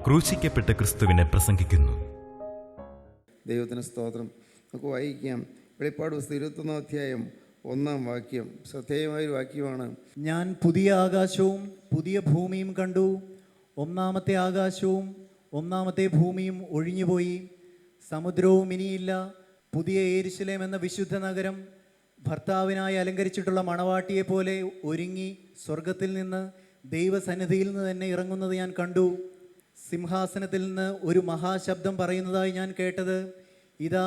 ക്രൂശിക്കപ്പെട്ട ക്രിസ്തുവിനെ പ്രസംഗിക്കുന്നു. ദൈവത്തിന് സ്തോത്രം. നമുക്ക് വായിക്കാം. വെളിപ്പാട് പുസ്തകം 21 അധ്യായം 1 വാക്യം. ശ്രദ്ധേയമായൊരു വാക്യമാണ്. ഞാൻ പുതിയ ആകാശവും പുതിയ ഭൂമിയും കണ്ടു. ഒന്നാമത്തെ ആകാശവും ഒന്നാമത്തെ ഭൂമിയും ഒഴിഞ്ഞുപോയി, സമുദ്രവും ഇനിയില്ല. പുതിയ യെരൂശലേം എന്ന വിശുദ്ധ നഗരം ഭർത്താവിനായി അലങ്കരിച്ചിട്ടുള്ള മണവാട്ടിയെ പോലെ ഒരുങ്ങി സ്വർഗത്തിൽ നിന്ന് ദൈവസന്നിധിയിൽ നിന്ന് തന്നെ ഇറങ്ങുന്നത് ഞാൻ കണ്ടു. സിംഹാസനത്തിൽ നിന്ന് ഒരു മഹാശബ്ദം പറയുന്നതായി ഞാൻ കേട്ടത്, ഇതാ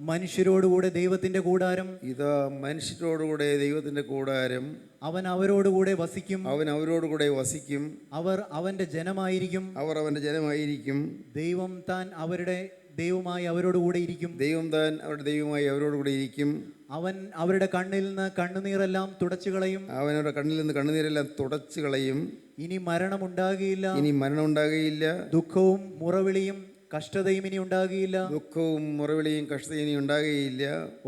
മനുഷ്യരോടുകൂടെ ദൈവത്തിൻ്റെ കൂടാരം, ഇതാ മനുഷ്യരോടുകൂടെ ദൈവത്തിൻ്റെ കൂടാരം, അവൻ അവരോടുകൂടെ വസിക്കും, അവൻ അവരോടുകൂടെ വസിക്കും, അവർ അവൻ്റെ ജനമായിരിക്കും, അവർ അവൻ്റെ ജനമായിരിക്കും. ദൈവം താൻ അവരുടെ ദൈവമായി അവരോടുകൂടെ ഇരിക്കും, ദൈവം താൻ അവരുടെ ദൈവമായി അവരോടുകൂടെ ഇരിക്കും. അവൻ അവരുടെ കണ്ണിൽ നിന്ന് കണ്ണുനീരെല്ലാം തുടച്ചു കളയും, അവൻ അവരുടെ കണ്ണിൽ നിന്ന് കണ്ണുനീരെല്ലാം തുടച്ചു കളയും. ഇനി മരണമുണ്ടാകുകയില്ല, ഇനി മരണം ഉണ്ടാകുകയില്ല. ദുഃഖവും മുറവിളിയും കഷ്ടതയും ഇനി ഉണ്ടാകുകയില്ല, ദുഃഖവും മുറവിളിയും കഷ്ടതയും ഇനി ഉണ്ടാകുകയില്ല.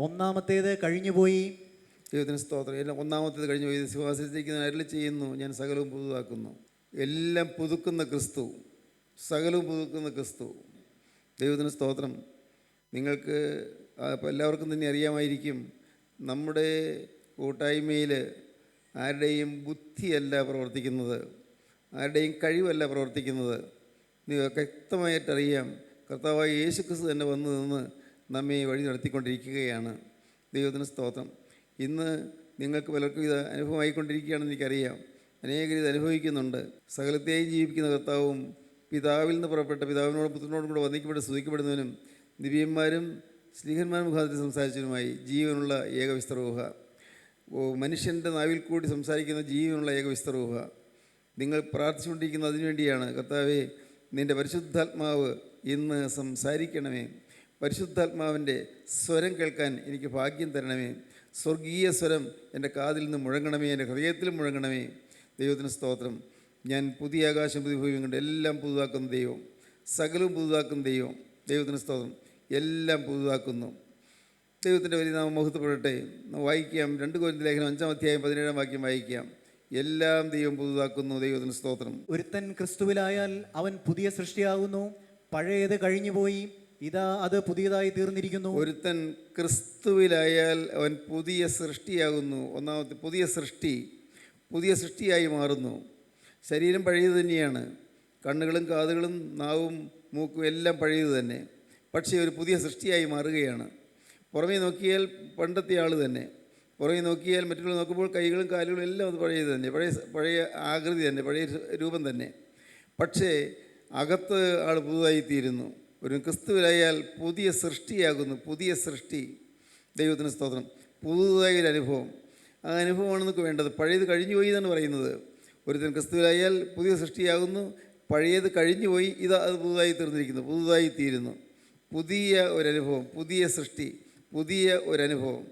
ഒന്നാമത്തേത് കഴിഞ്ഞുപോയി. ദൈവത്തിന് സ്തോത്രം. എല്ലാം ഒന്നാമത്തേത് കഴിഞ്ഞു പോയി. സിംഹാസനത്തിരിക്കുന്ന അരുളി ചെയ്യുന്നു, ഞാൻ സകലവും പുതുതാക്കുന്നു. എല്ലാം പുതുക്കുന്ന ക്രിസ്തു, സകലവും പുതുക്കുന്ന ക്രിസ്തു. ദൈവത്തിന് സ്തോത്രം. നിങ്ങൾക്ക് അപ്പോൾ എല്ലാവർക്കും തന്നെ അറിയാമായിരിക്കും, നമ്മുടെ കൂട്ടായ്മയിൽ ആരുടെയും ബുദ്ധിയല്ല പ്രവർത്തിക്കുന്നത്, ആരുടെയും കഴിവല്ല പ്രവർത്തിക്കുന്നത്. നിങ്ങൾക്ക് വ്യക്തമായിട്ടറിയാം, കർത്താവായ യേശു ക്രിസ്തു തന്നെ വന്നു നിന്ന് നമ്മെ വഴി നടത്തിക്കൊണ്ടിരിക്കുകയാണ്. ദൈവത്തിന് സ്തോത്രം. ഇന്ന് നിങ്ങൾക്ക് പലർക്കും ഇത് അനുഭവമായിക്കൊണ്ടിരിക്കുകയാണെന്ന് എനിക്കറിയാം. അനേകർ ഇത് അനുഭവിക്കുന്നുണ്ട്. സകലത്തെയും ജീവിക്കുന്ന കർത്താവും പിതാവിൽ നിന്ന് പുറപ്പെട്ട പിതാവിനോടും പുത്രനോടും കൂടെ വന്ദിക്കപ്പെട്ട് സ്തുതിക്കപ്പെടുന്നവനും ദിവ്യന്മാരും സ്ലീഹന്മാരും മുഖാന്തരം സംസാരിച്ചവനുമായി ജീവനുള്ള ഏകവിസ്തരൂഹ, മനുഷ്യൻ്റെ നാവിൽ കൂടി സംസാരിക്കുന്ന ജീവനുള്ള ഏകവിസ്തരൂഹ. നിങ്ങൾ പ്രാർത്ഥിച്ചുകൊണ്ടിരിക്കുന്നത് അതിനുവേണ്ടിയാണ്. കർത്താവേ, നിൻ്റെ പരിശുദ്ധാത്മാവ് ഇന്ന് സംസാരിക്കണമേ. പരിശുദ്ധാത്മാവിൻ്റെ സ്വരം കേൾക്കാൻ എനിക്ക് ഭാഗ്യം തരണമേ. സ്വർഗീയ സ്വരം എൻ്റെ കാതിൽ നിന്ന് മുഴങ്ങണമേ, എൻ്റെ ഹൃദയത്തിലും മുഴങ്ങണമേ. ദൈവത്തിന് സ്തോത്രം. ഞാൻ പുതിയ ആകാശം പുതിയ ഭൂമിയും കണ്ട് എല്ലാം പുതുതാക്കുന്ന ദൈവം, സകലവും പുതുതാക്കുന്ന ദൈവം. ദൈവത്തിന് സ്തോത്രം. എല്ലാം പുതുതാക്കുന്നു. ദൈവത്തിൻ്റെ വലിയ നാമം മഹത്വപ്പെടട്ടെ. വായിക്കാം. 2 കൊരിന്ത്യർ ലേഖനം 5 അധ്യായം 17 വാക്യം വായിക്കാം. എല്ലാം ദൈവം പുതുതാക്കുന്നു. ദൈവത്തിന് സ്തോത്രം. ഒരുത്തൻ ക്രിസ്തുവിലായാൽ അവൻ പുതിയ സൃഷ്ടിയാകുന്നു, പഴയത് കഴിഞ്ഞുപോയി, ഇതാ അത് പുതിയതായി തീർന്നിരിക്കുന്നു. ഒരുത്തൻ ക്രിസ്തുവിലായാൽ അവൻ പുതിയ സൃഷ്ടിയാകുന്നു. ഒന്നാമത്തെ പുതിയ സൃഷ്ടിയായി മാറുന്നു. ശരീരം പഴയത് തന്നെയാണ്. കണ്ണുകളും കാതുകളും നാവും മൂക്കും എല്ലാം പഴയത് തന്നെ. പക്ഷേ ഒരു പുതിയ സൃഷ്ടിയായി മാറുകയാണ്. പുറമേ നോക്കിയാൽ പണ്ടത്തെ ആൾ തന്നെ. പുറമേ നോക്കിയാൽ മറ്റുള്ള നോക്കുമ്പോൾ കൈകളും കാലുകളും എല്ലാം അത് പഴയത് തന്നെ, പഴയ ആകൃതി തന്നെ, പഴയ രൂപം തന്നെ. പക്ഷേ അകത്ത് ആൾ പുതുതായിത്തീരുന്നു. ഒരു ക്രിസ്തുവിലായാൽ പുതിയ സൃഷ്ടിയാകുന്നു. പുതിയ സൃഷ്ടി. ദൈവത്തിന് സ്തോത്രം. പുതുതായൊരു അനുഭവം. ആ അനുഭവമാണ് നമുക്ക് വേണ്ടത്. പഴയത് കഴിഞ്ഞുപോയി എന്നാണ് പറയുന്നത്. ഒരുത്തൻ ക്രിസ്തുവിലായാൽ പുതിയ സൃഷ്ടിയാകുന്നു, പഴയത് കഴിഞ്ഞുപോയി, ഇതാ അത് പുതുതായി തീർന്നിരിക്കുന്നു, പുതുതായി തീരുന്നു. പുതിയ ഒരനുഭവം, പുതിയ സൃഷ്ടി, പുതിയ ഒരനുഭവം.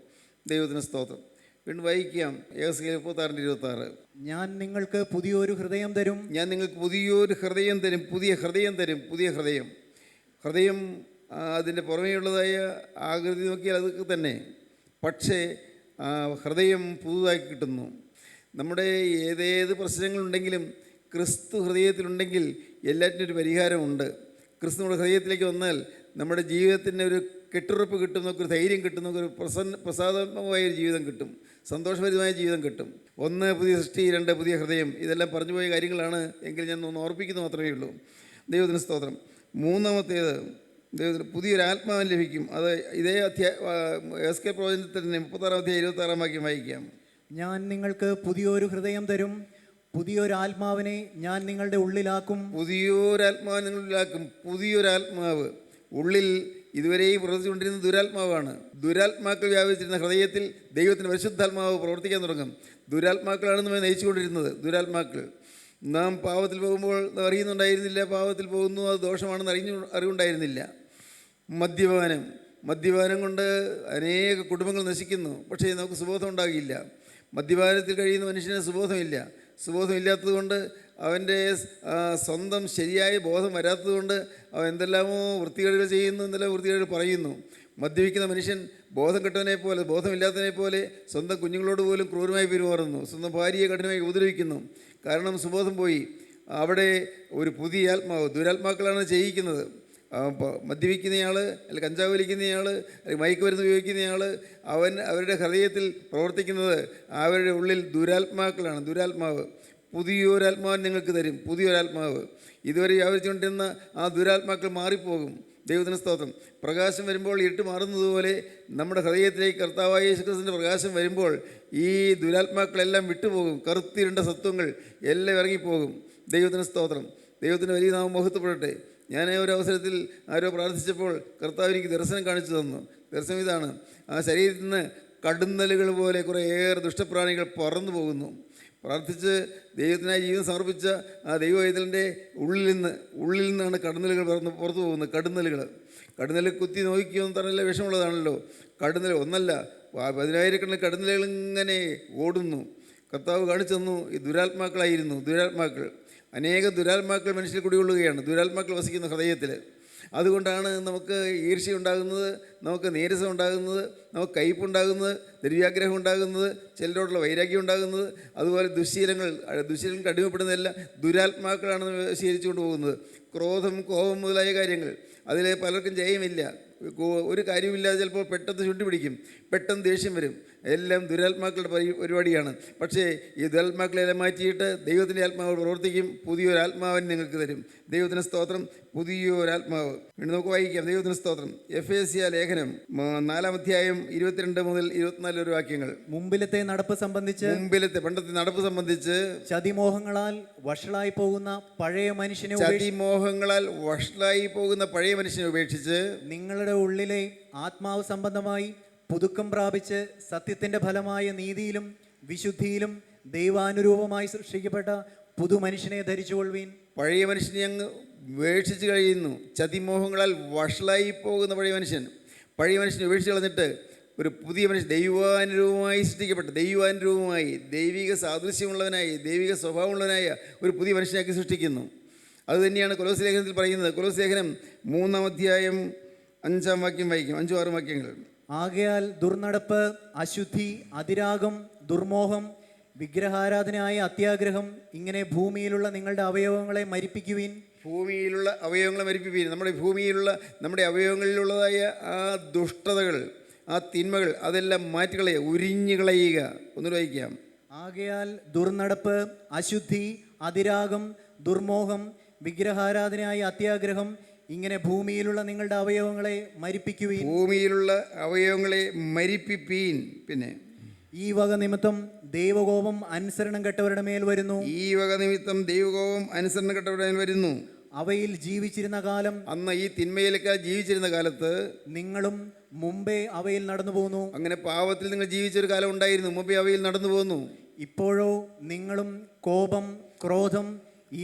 ദൈവത്തിന് സ്തോത്രം. വീണ്ടും വായിക്കാം. യെഹെസ്കേൽ 36:26. ഞാൻ നിങ്ങൾക്ക് പുതിയൊരു ഹൃദയം തരും, ഞാൻ നിങ്ങൾക്ക് പുതിയൊരു ഹൃദയം തരും. പുതിയ ഹൃദയം തരും. പുതിയ ഹൃദയം. ഹൃദയം അതിൻ്റെ പുറമേയുള്ളതായ ആകൃതി നോക്കിയാൽ അതൊക്കെ തന്നെ. പക്ഷേ ഹൃദയം പുതുതാക്കി കിട്ടുന്നു. നമ്മുടെ ഏതേത് പ്രശ്നങ്ങളുണ്ടെങ്കിലും ക്രിസ്തു ഹൃദയത്തിലുണ്ടെങ്കിൽ എല്ലാറ്റിനും ഒരു പരിഹാരമുണ്ട്. ക്രിസ്തു നമ്മുടെ ഹൃദയത്തിലേക്ക് വന്നാൽ നമ്മുടെ ജീവിതത്തിന് ഒരു കെട്ടുറപ്പ് കിട്ടും, നമുക്കൊരു ധൈര്യം കിട്ടും, നമുക്കൊരു പ്രസാദാത്മകമായൊരു ജീവിതം കിട്ടും, സന്തോഷഭരിതമായ ജീവിതം കിട്ടും. 1 പുതിയ സൃഷ്ടി, 2 പുതിയ ഹൃദയം. ഇതെല്ലാം പറഞ്ഞു പോയ കാര്യങ്ങളാണ്, എങ്കിൽ ഞാൻ ഒന്ന് ഓർപ്പിക്കുന്നത് മാത്രമേ ഉള്ളൂ. ദൈവത്തിന് സ്തോത്രം. മൂന്നാമത്തേത്, ദൈവത്തിന് പുതിയൊരു ആത്മാവിന് ലഭിക്കും. അത് ഇതേ യെഹെസ്കേൽ പ്രവചനത്തിൽ തന്നെ 36 അധ്യായം 26 വാക്യം വായിക്കാം. ഞാൻ നിങ്ങൾക്ക് പുതിയൊരു ഹൃദയം തരും, പുതിയൊരാത്മാവിനെ ഞാൻ നിങ്ങളുടെ ഉള്ളിലാക്കും. പുതിയൊരാത്മാവ് നിങ്ങളിലാക്കും. പുതിയൊരാത്മാവ് ഉള്ളിൽ ഇതുവരെയും പ്രവർത്തിച്ചുകൊണ്ടിരുന്ന ദുരാത്മാവാണ്. ദുരാത്മാക്കൾ വ്യാപിച്ചിരുന്ന ഹൃദയത്തിൽ ദൈവത്തിൻ്റെ പരിശുദ്ധാത്മാവ് പ്രവർത്തിക്കാൻ തുടങ്ങും. ദുരാത്മാക്കളാണ് നമ്മെ നയിച്ചുകൊണ്ടിരുന്നത്. ദുരാത്മാക്കൾ. നാം പാവത്തിൽ പോകുമ്പോൾ അറിയുന്നുണ്ടായിരുന്നില്ല, പാവത്തിൽ പോകുന്നു, അത് ദോഷമാണെന്ന് അറിവുണ്ടായിരുന്നില്ല. മദ്യപാനം കൊണ്ട് അനേക കുടുംബങ്ങൾ നശിക്കുന്നു. പക്ഷേ നമുക്ക് സുബോധം ഉണ്ടാകില്ല. മദ്യപാനത്തിൽ കഴിയുന്ന മനുഷ്യന് സുബോധമില്ലാത്തത് കൊണ്ട്, അവൻ്റെ സ്വന്തം ശരിയായ ബോധം വരാത്തതുകൊണ്ട് അവൻ എന്തെല്ലാമോ വൃത്തികേടുകൾ ചെയ്യുന്നു, എന്തെല്ലാം വൃത്തികേടുകൾ പറയുന്നു. മദ്യപിക്കുന്ന മനുഷ്യൻ ബോധം കെട്ടവനെ പോലെ, ബോധമില്ലാത്തതിനെ പോലെ സ്വന്തം കുഞ്ഞുങ്ങളോട് പോലും ക്രൂരമായി പെരുമാറുന്നു. സ്വന്തം ഭാര്യയെ കഠിനമായി ഉപദ്രവിക്കുന്നു. കാരണം സുബോധം പോയി. അവിടെ ഒരു പുതിയ ആത്മാവ്, ദുരാത്മാക്കളാണ് ചെയ്യിക്കുന്നത്. മദ്യപിക്കുന്നയാൾ, അല്ലെങ്കിൽ കഞ്ചാവ് വലിക്കുന്നയാൾ, അല്ലെങ്കിൽ മയക്കുമരുന്ന് ഉപയോഗിക്കുന്നയാൾ, അവരുടെ ഹൃദയത്തിൽ പ്രവർത്തിക്കുന്നത് അവരുടെ ഉള്ളിൽ ദുരാത്മാക്കളാണ്. ദുരാത്മാവ് പുതിയൊരാത്മാവിന് നിങ്ങൾക്ക് തരും. പുതിയൊരാത്മാവ് ഇതുവരെ വ്യാപരിച്ചുകൊണ്ടിരുന്ന ആ ദുരാത്മാക്കൾ മാറിപ്പോകും. ദൈവത്തിന് സ്തോത്രം. പ്രകാശം വരുമ്പോൾ ഇരുട്ട് മാറുന്നതുപോലെ നമ്മുടെ ഹൃദയത്തിലേക്ക് കർത്താവായ യേശുക്രിസ്തുവിൻ്റെ പ്രകാശം വരുമ്പോൾ ഈ ദുരാത്മാക്കളെല്ലാം വിട്ടുപോകും. കറുത്തിരുണ്ട സത്വങ്ങൾ എല്ലാം ഇറങ്ങിപ്പോകും. ദൈവത്തിന് സ്തോത്രം. ദൈവത്തിൻ്റെ വലിയ നാമം മഹത്വപ്പെടട്ടെ. ഞാൻ ഒരു അവസരത്തിൽ ആരോ പ്രാർത്ഥിച്ചപ്പോൾ കർത്താവ് എനിക്ക് ദർശനം കാണിച്ചു തന്നു. ദർശനം ഇതാണ്: ആ ശരീരത്തിൽ നിന്ന് കടുന്നലുകൾ പോലെ കുറേയേറെ ദുഷ്ടപ്രാണികൾ പറന്നു പോകുന്നു. പ്രാർത്ഥിച്ച് ദൈവത്തിനായി ജീവിതം സമർപ്പിച്ച ആ ദൈവവൈതലിൻ്റെ ഉള്ളിൽ നിന്നാണ് കടന്നലുകൾ പുറത്തു പോകുന്നത്. കടന്നൽ കുത്തി നോക്കിയൊന്നും തരല്ല, വിഷമുള്ളതാണല്ലോ. കടന്നൽ ഒന്നല്ല, 10,000-കണക്കിന് കടന്നലുകൾ ഇങ്ങനെ ഓടുന്നു. കർത്താവ് കാണിച്ചു തന്നു, ഈ ദുരാത്മാക്കളായിരുന്നു. ദുരാത്മാക്കൾ, അനേകം ദുരാത്മാക്കൾ മനുഷ്യർ കുടികൊള്ളുകയാണ്. ദുരാത്മാക്കൾ വസിക്കുന്ന ഹൃദയത്തിൽ. അതുകൊണ്ടാണ് നമുക്ക് ഈർഷ്യ ഉണ്ടാകുന്നത്, നമുക്ക് നീരസം ഉണ്ടാകുന്നത്, നമുക്ക് കയ്പുണ്ടാകുന്നത്, ദ്രവ്യാഗ്രഹം ഉണ്ടാകുന്നത്, ചിലരോടുള്ള വൈരാഗ്യം ഉണ്ടാകുന്നത്. അതുപോലെ ദുശ്ശീലങ്ങൾക്ക് അടിമപ്പെടുന്നതെല്ലാം ദുരാത്മാക്കളാണ് ശീലിച്ചുകൊണ്ട് പോകുന്നത്. ക്രോധം, കോപം മുതലായ കാര്യങ്ങൾ, അതിൽ പലർക്കും ജയമില്ല. ഒരു കാര്യമില്ലാതെ ചിലപ്പോൾ പെട്ടെന്ന് ചുണ്ടി പിടിക്കും, പെട്ടെന്ന് ദേഷ്യം വരും. എല്ലാം ദുരാത്മാക്കളുടെ പരിപാടിയാണ്. പക്ഷേ ഈ ദുരാത്മാക്കളെല്ലാം മാറ്റിയിട്ട് ദൈവത്തിൻ്റെ ആത്മാവ് പ്രവർത്തിക്കും. പുതിയൊരാത്മാവിന് നിങ്ങൾക്ക് തരും. ദൈവത്തിന് സ്തോത്രം. പുതിയൊരാത്മാവ് വീണ്ടും നമുക്ക് വായിക്കാം. ദൈവത്തിന് സ്തോത്രം. എഫേസ്യ ലേഖനം 4-ാം അധ്യായം 22 മുതൽ 24 വരെ വാക്യങ്ങൾ. മുമ്പിലത്തെ പണ്ടത്തെ നടപ്പ് സംബന്ധിച്ച് ചതിമോഹങ്ങളാൽ വഷളായി പോകുന്ന പഴയ മനുഷ്യനെ ഉപേക്ഷിച്ച് നിങ്ങളുടെ ഉള്ളിലെ ആത്മാവ് സംബന്ധമായി പുതുക്കം പ്രാപിച്ച് സത്യത്തിന്റെ ഫലമായ നീതിയിലും വിശുദ്ധിയിലും ദൈവാനുരൂപമായി സൃഷ്ടിക്കപ്പെട്ട പുതുമനുഷ്യനെ ധരിച്ചുകൊള്ളുവീൻ. പഴയ മനുഷ്യനെ അങ്ങ് ഉപേക്ഷിച്ച് കഴിയുന്നു. ചതിമോഹങ്ങളാൽ വഷളായി പോകുന്ന പഴയ മനുഷ്യനെ ഉപേക്ഷിച്ച് കളഞ്ഞിട്ട് ഒരു പുതിയ മനുഷ്യൻ, ദൈവാനുരൂപമായി സൃഷ്ടിക്കപ്പെട്ട, ദൈവിക സാദൃശ്യമുള്ളവനായി, ദൈവിക സ്വഭാവമുള്ളവനായ ഒരു പുതിയ മനുഷ്യനാക്കി സൃഷ്ടിക്കുന്നു. അതുതന്നെയാണ് കൊലോസ്യ ലേഖനത്തിൽ പറയുന്നത്. കൊലോസ്യ ലേഖനം 3-ാം അധ്യായം 5-ാം വാക്യം വായിക്കും. 5-6 വാക്യങ്ങൾ. ആകയാൽ ദുർനടപ്പ്, അശുദ്ധി, അതിരാഗം, ദുർമോഹം, വിഗ്രഹാരാധനയായ അത്യാഗ്രഹം, ഇങ്ങനെ ഭൂമിയിലുള്ള നിങ്ങളുടെ അവയവങ്ങളെ മരിപ്പിക്കുവിൻ. നമ്മുടെ അവയവങ്ങളിലുള്ളതായ ആ ദുഷ്ടതകൾ, ആ തിന്മകൾ, അതെല്ലാം മാറ്റിക്കളയുക, ഉരിഞ്ഞു കളയുക. ഒന്നുകൂടെ വായിക്കാം. ആകയാൽ ദുർനടപ്പ്, അശുദ്ധി, അതിരാഗം, ദുർമോഹം, വിഗ്രഹാരാധനയായ അത്യാഗ്രഹം, ഇങ്ങനെ ഭൂമിയിലുള്ള നിങ്ങളുടെ അവയവങ്ങളെ മരിപ്പിക്കുവീൻ. പിന്നെ ഈ വക നിമിത്തം ദൈവകോപം അനുസരണം കെട്ടവരുടെ മേൽ വരുന്നു. അവയിൽ ജീവിച്ചിരുന്ന കാലം, അന്ന് ഈ തിന്മയിലൊക്കെ ജീവിച്ചിരുന്ന കാലത്ത് നിങ്ങളും മുമ്പേ അവയിൽ നടന്നു പോന്നു. അങ്ങനെ പാപത്തിൽ നിങ്ങൾ ജീവിച്ചൊരു കാലം ഉണ്ടായിരുന്നു, മുമ്പേ അവയിൽ നടന്നു പോന്നു. ഇപ്പോഴോ നിങ്ങളും കോപം, ക്രോധം,